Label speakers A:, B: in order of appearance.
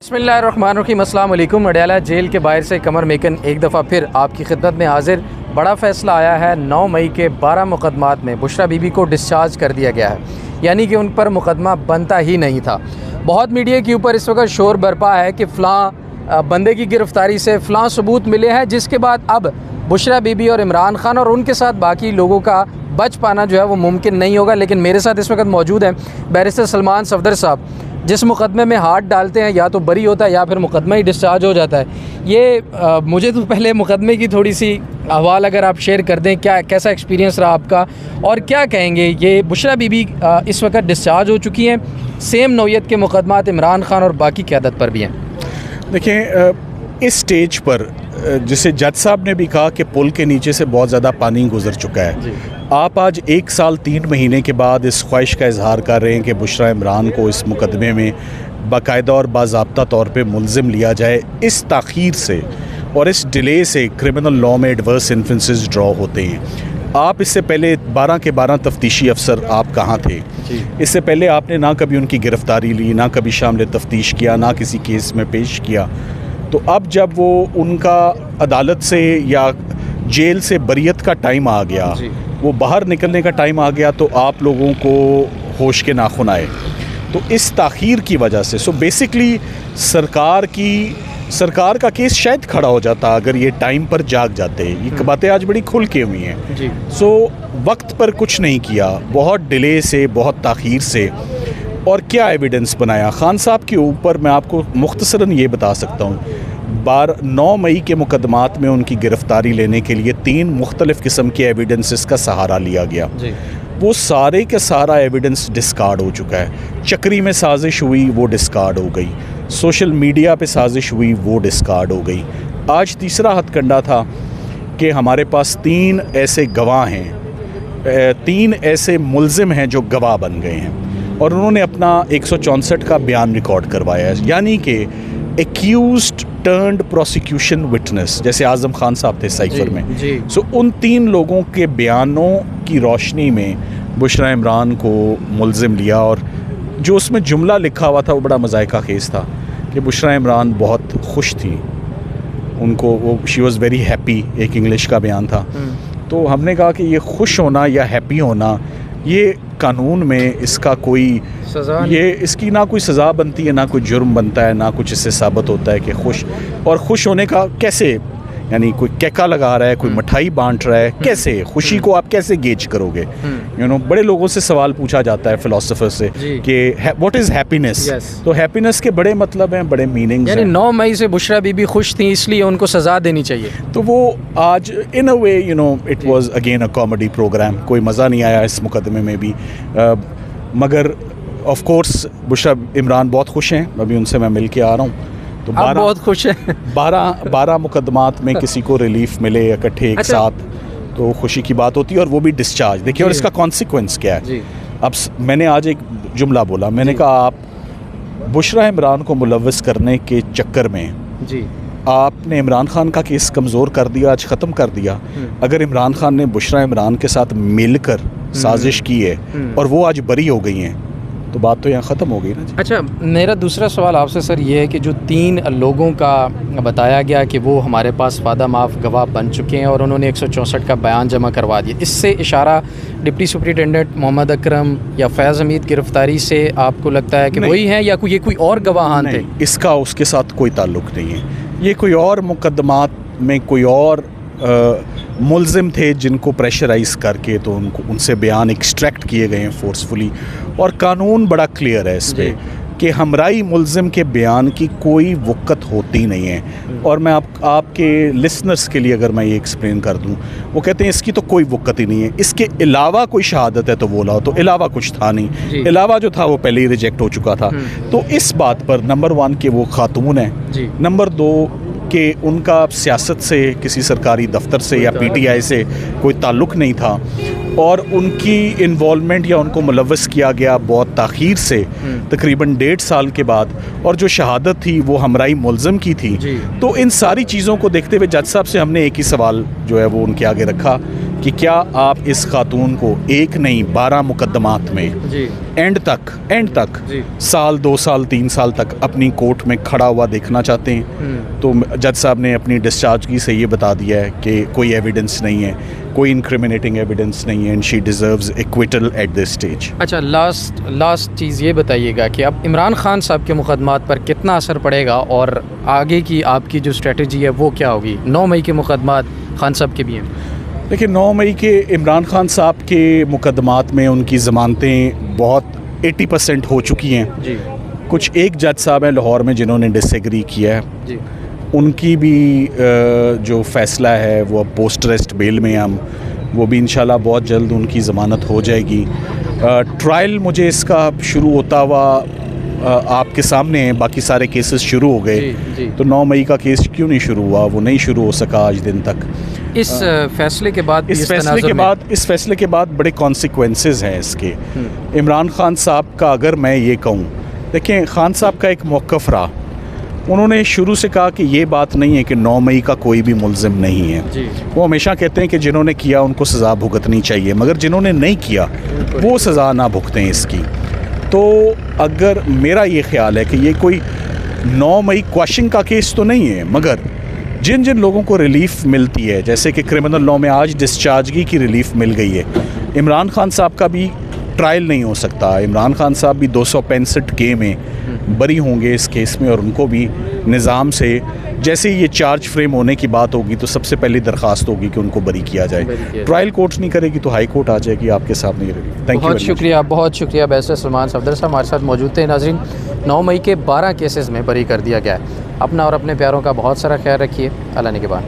A: बिस्मिल्लाहिर्रहमानिर्रहीम। अस्सलाम वालेकुम। अडयाला जेल के बाहर से कमर मेकन एक दफ़ा फिर आपकी खिदमत में हाजिर। बड़ा फ़ैसला आया है। 9 मई के 12 मुकदमात में बुशरा बीबी को डिस्चार्ज कर दिया गया है, यानी कि उन पर मुकदमा बनता ही नहीं था। बहुत मीडिया के ऊपर इस वक्त शोर बरपा है कि फ़लाँ बंदे की गिरफ़्तारी से फ़लाँ सबूत मिले हैं, जिसके बाद अब बुशरा बीबी और इमरान खान और उनके साथ बाकी लोगों का बच पाना जो है वो मुमकिन नहीं होगा। लेकिन मेरे साथ इस वक्त मौजूद हैं बैरिस्टर सलमान सफदर साहब। जिस मुकदमे में हाथ डालते हैं या तो बरी होता है या फिर मुकदमा ही डिस्चार्ज हो जाता है। ये मुझे तो पहले मुकदमे की थोड़ी सी अहवाल अगर आप शेयर कर दें, क्या कैसा एक्सपीरियंस रहा आपका और क्या कहेंगे? ये बुशरा बीबी इस वक्त डिस्चार्ज हो चुकी हैं, सेम नौयत के मुकदमात इमरान खान और बाकी क़यादत पर भी हैं।
B: देखिए, इस स्टेज पर जिसे जज साहब ने भी कहा कि पुल के नीचे से बहुत ज़्यादा पानी गुजर चुका है। आप आज 1 साल 3 महीने के बाद इस ख्वाहिश का इजहार कर रहे हैं कि बुशरा इमरान को इस मुकदमे में बाकायदा और बाज़ाब्ता तौर पे मुलजिम लिया जाए। इस ताख़ीर से और इस डिले से क्रिमिनल लॉ में एडवर्स इन्फ्लुएंसेस ड्रॉ होते हैं। आप इससे पहले 12 के 12 तफ्तीशी अफसर आप कहाँ थे? इससे पहले आपने ना कभी उनकी गिरफ़्तारी ली, ना कभी शामिल तफ्तीश किया, ना किसी केस में पेश किया। तो अब जब वो उनका अदालत से या जेल से बरियत का टाइम आ गया, वो बाहर निकलने का टाइम आ गया, तो आप लोगों को होश के नाखुन आए। तो इस ताख़ीर की वजह से बेसिकली सरकार का केस शायद खड़ा हो जाता अगर ये टाइम पर जाग जाते। ये बातें आज बड़ी खुल के हुई हैं। वक्त पर कुछ नहीं किया, बहुत डिले से, बहुत ताख़ीर से। और क्या एविडेंस बनाया खान साहब के ऊपर? मैं आपको मुख्तसरन ये बता सकता हूँ। 9 मई के मुकदमात में उनकी गिरफ़्तारी लेने के लिए 3 मुख्तलिफ़ किस्म के एविडेंसेस का सहारा लिया गया। वो सारे का सारा एविडेंस डिस्कार्ड हो चुका है। चक्री में साजिश हुई, वो डिस्कार्ड हो गई। सोशल मीडिया पे साजिश हुई, वो डिस्कार्ड हो गई। आज तीसरा हथकंडा था कि हमारे पास 3 ऐसे गवाह हैं, 3 ऐसे मुलजिम हैं जो गवाह बन गए हैं और उन्होंने अपना 164 का बयान रिकॉर्ड करवाया है। यानी कि एक्यूज्ड टर्न्ड प्रोसिक्यूशन विटनेस, जैसे आज़म खान साहब थे साइफर में। उन 3 लोगों के बयानों की रोशनी में बुशरा इमरान को मुलजिम लिया। और जो उसमें जुमला लिखा हुआ था वो बड़ा मज़ाइका खेज़ था कि बुशरा इमरान बहुत खुश थी, उनको वो शी वॉज़ वेरी हैप्पी, एक इंग्लिश का बयान था। तो हमने कहा कि ये खुश होना या हैप्पी होना, ये कानून में इसका कोई सज़ा, ये इसकी ना कोई सज़ा बनती है, ना कोई जुर्म बनता है, ना कुछ इससे साबित होता है कि खुश होने का कैसे, यानी कोई कैका लगा रहा है, कोई मिठाई बांट रहा है, कैसे खुशी को आप कैसे गेज करोगे? बड़े लोगों से सवाल पूछा जाता है फिलोसोफर से कि व्हाट इज़ हैप्पीनेस? तो हैप्पीनेस के बड़े मतलब हैं, बड़े मीनिंग्स हैं।
A: 9 मई से बुशरा बीबी खुश थी, इसलिए उनको सज़ा देनी चाहिए।
B: तो वो आज in a way it was again a comedy program. कोई मज़ा नहीं आया इस मुकदमे में भी, मगर ऑफ कोर्स बुशरा इमरान बहुत खुश हैं। अभी उनसे मैं मिल के आ रहा हूँ, तो
A: बहुत खुश है।
B: 12 मुकदमात में किसी को रिलीफ मिले इकट्ठे एक साथ, तो खुशी की बात होती है। और वो भी डिस्चार्ज। देखिए, और इसका कॉन्सिक्वेंस क्या है? अब मैंने आज एक जुमला बोला, मैंने कहा आप बुशरा इमरान को मुलव्वस करने के चक्कर में आपने इमरान खान का केस कमज़ोर कर दिया, आज ख़त्म कर दिया। अगर इमरान खान ने बुशरा इमरान के साथ मिलकर साजिश की है और वो आज बरी हो गई हैं, तो बात तो यहाँ ख़त्म हो गई ना जी।
A: अच्छा, मेरा दूसरा सवाल आपसे सर ये है कि जो 3 लोगों का बताया गया कि वो हमारे पास वादा माफ़ गवाह बन चुके हैं और उन्होंने 164 का बयान जमा करवा दिया, इससे इशारा डिप्टी सुपरिटेंडेंट मोहम्मद अकरम या फैज़ हमीद गिरफ़्तारी से आपको लगता है कि वही हैं या ये कोई और गवाहान थे?
B: इसका उसके साथ कोई ताल्लुक़ नहीं है। ये कोई और मुकदमात में कोई और मुलजिम थे जिनको प्रेशराइज करके तो उनसे बयान एक्सट्रैक्ट किए गए हैं फोर्सफुली। और कानून बड़ा क्लियर है इस पर कि हमराई मुलजिम के बयान की कोई वक़्त होती नहीं है। और मैं आपके लिसनर्स के लिए अगर मैं ये एक्सप्लेन कर दूं, वो कहते हैं इसकी तो कोई वक़्त ही नहीं है, इसके अलावा कोई शहादत है तो वो लाओ। तो अलावा कुछ था नहीं, अलावा जो था वो पहले ही रिजेक्ट हो चुका था। तो इस बात पर नंबर 1 कि वो खातून है, नंबर 2 कि उनका सियासत से, किसी सरकारी दफ्तर से या PTI से कोई ताल्लुक़ नहीं था, और उनकी इन्वॉल्वमेंट या उनको मुलव्वस किया गया बहुत ताख़ीर से, तकरीबन 1.5 साल के बाद, और जो शहादत थी वो हमराई मुलज़िम की थी। तो इन सारी चीज़ों को देखते हुए जज साहब से हमने एक ही सवाल जो है वो उनके आगे रखा कि क्या आप इस खातून को एक नहीं 12 मुकदमात में
A: जी
B: एंड तक
A: जी
B: साल 2 साल 3 साल तक अपनी कोर्ट में खड़ा हुआ देखना चाहते हैं? तो जज साहब ने अपनी डिस्चार्जगी से ये बता दिया है कि कोई एविडेंस नहीं है, कोई इंक्रिमिनेटिंग एविडेंस नहीं है, and she deserves acquittal at this stage.
A: अच्छा, लास्ट चीज़ ये बताइएगा कि अब इमरान खान साहब के मुकदमात पर कितना असर पड़ेगा और आगे की आपकी जो स्ट्रेटजी है वो क्या होगी? 9 मई के मुकदमात खान साहब के भी हैं।
B: देखिए, 9 मई के इमरान खान साहब के मुकदमात में उनकी ज़मानतें बहुत 80% हो चुकी हैं
A: जी
B: कुछ एक जज साहब हैं लाहौर में जिन्होंने डिसएग्री किया है,
A: जी
B: उनकी भी जो फ़ैसला है वो अब पोस्ट अरेस्ट बेल में हम वो भी इंशाल्लाह बहुत जल्द उनकी ज़मानत हो जाएगी। ट्रायल मुझे इसका शुरू होता हुआ आपके सामने है, बाकी सारे केसेस शुरू हो गए,
A: जी।
B: तो 9 मई का केस क्यों नहीं शुरू हुआ? वो नहीं शुरू हो सका आज दिन तक।
A: इस फैसले के बाद
B: इस फैसले के बाद बड़े कॉन्सिक्वेंसेस हैं इसके। इमरान खान साहब का अगर मैं ये कहूँ, देखिए खान साहब का एक मौक़िफ़ रहा, उन्होंने शुरू से कहा कि ये बात नहीं है कि 9 मई का कोई भी मुल्ज़िम नहीं है
A: जी।
B: वो हमेशा कहते हैं कि जिन्होंने किया उनको सज़ा भुगतनी चाहिए, मगर जिन्होंने नहीं किया वो सज़ा ना भुगतें इसकी। तो अगर मेरा ये ख्याल है कि ये कोई 9 मई क्वेश्चन का केस तो नहीं है, मगर जिन जिन लोगों को रिलीफ मिलती है, जैसे कि क्रिमिनल लॉ में आज डिस्चार्जगी की रिलीफ मिल गई है, इमरान खान साहब का भी ट्रायल नहीं हो सकता। इमरान खान साहब भी 265 के में बरी होंगे इस केस में, और उनको भी निज़ाम से जैसे ही ये चार्ज फ्रेम होने की बात होगी तो सबसे पहली दरख्वास्त होगी कि उनको बरी किया जाए। ट्रायल कोर्ट नहीं करेगी तो हाई कोर्ट आ जाएगी आपके सामने। थैंक यू,
A: बहुत शुक्रिया बैरिस्टर सलमान सफदर साहब हमारे साथ मौजूद थे। नाज़रीन, 9 मई के 12 केसेस में बरी कर दिया गया है। अपना और अपने प्यारों का बहुत सारा ख्याल रखिए। अल्लाह ने के बाद।